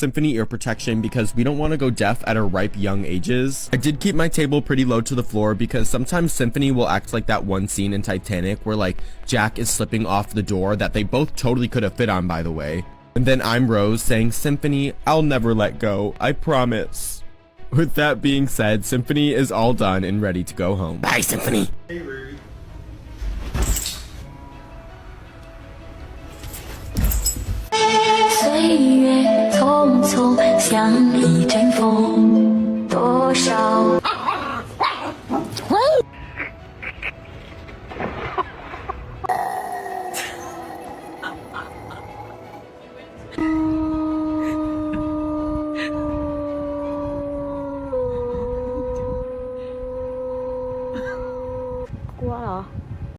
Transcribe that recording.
Symphony ear protection because we don't want to go deaf at our ripe young ages. I did keep my table pretty low to the floor because sometimes Symphony will act like that one scene in Titanic where like Jack is slipping off the door that they both totally could have fit on, by the way. And then I'm Rose saying, Symphony, I'll never let go, I promise. With that being said, Symphony is all done and ready to go home. Bye, Symphony. Hey, Rude. 岁月匆匆，像一阵风，多少